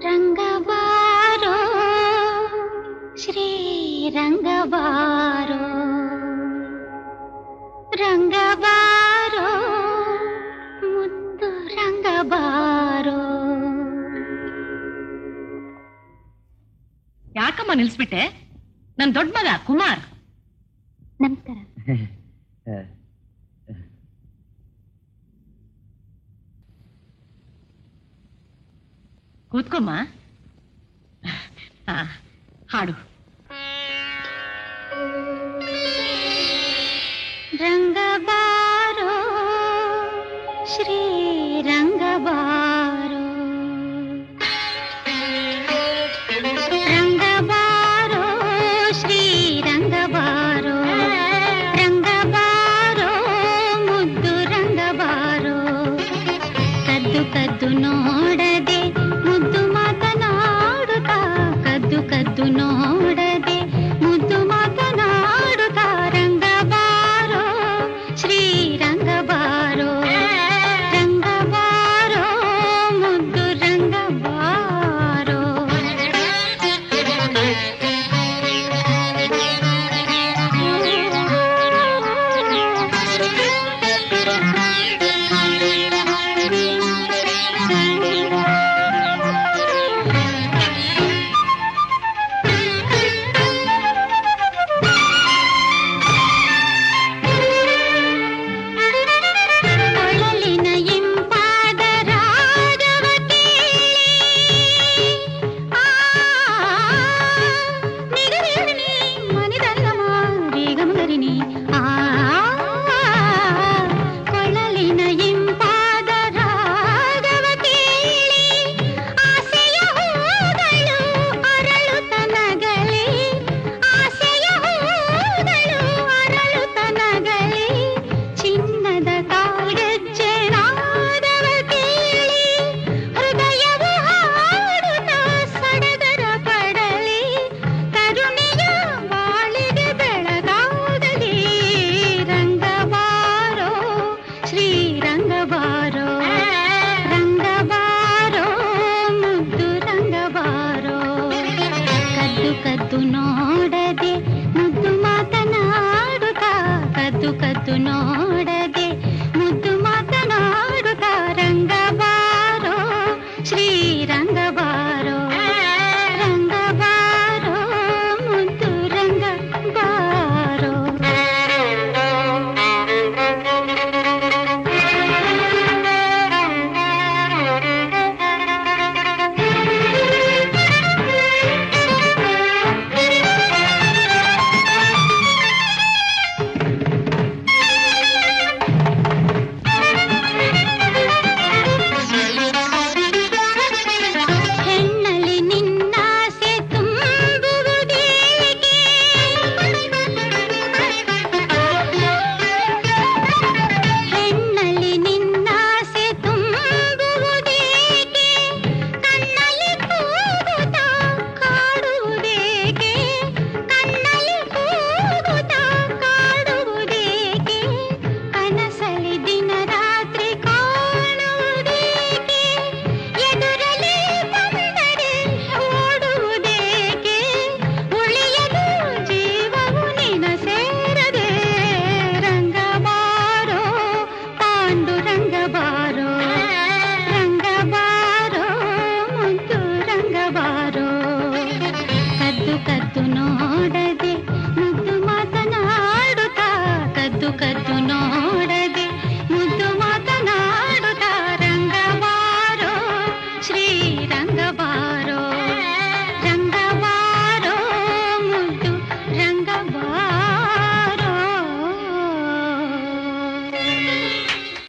ರಂಗಬಾರೋ ಶ್ರೀರಂಗಬಾರೋ ರಂಗಬಾರೋ ಮುದ್ದು ರಂಗಬಾರೋ. ಯಾಕಮ್ಮ ನಿಲ್ಸ್ಬಿಟ್ಟೆ? ನನ್ ದೊಡ್ಡ ಮಗ ಕುಮಾರ್. ನಮಸ್ಕಾರ. ಕೂತ್ಕೊಮ್ಮ. ಹಾಡು. ರಂಗಬಾರೋ ಶ್ರೀರಂಗಬಾರೋ ರಂಗಬಾರೋ ಶ್ರೀರಂಗಬಾರೋ ರಂಗಬಾರೋ ಮುದ್ದು ರಂಗಬಾರೋ. ಕದ್ದು ಕದ್ದು ನೋಡದೆ ಮುದ್ದು ಮಾತನಾಡುತ್ತಾ ಕದ್ದು ಕದ್ದು ನೋಡದೆ ಮುದ್ದು ಮಾತನಾಡುತ್ತಾ ರಂಗಬಾರೋ ಶ್ರೀರಂಗಬಾರೋ ರಂಗಬಾರೋ ಮುದ್ದು ರಂಗಬಾರೋ. ಕೊಳಲಿನ ಇಂಪಾದ ರಾಗವ ಕೇಳಿ ನಿಗರಿಣಿ ಮನಿದಲ್ಲಮ ರೀಗಮಗರಿಣಿ ಕೊಳಲಿನ ಇಂಪಾದ ರಾಗವ ಕೇಳಿ ಆಸೆಯ ಹೂಗಳು ಅರಳುತ್ತನಗಲಿ ಆಸೆಯ ಹೂಗಳು ಅರಳುತ್ತನಗಲಿ ಚಿನ್ನದ ಕಾಲ್ಗೆಜ್ಜೆ ನಾದವ ಕೇಳಿ ಹೃದಯವು ಹಾಡುತ್ತಾ ಸಡಗರ ಪಡಲಿ ಕರುಣೆಯ ಬಾಳಿಗೆ ಬೆಳಗಾಗಲಿ ರಂಗಬಾರೋ ಶ್ರೀರಂಗಬಾರೋ ರಂಗಬಾರೋ ಮುದ್ದು ರಂಗಬಾರೋ. ಕದ್ದು ಕದ್ದು ನೋಡದೆ ಮುದ್ದು ಮಾತನಾಡುತ್ತಾ ಕದ್ದು ಕದ್ದು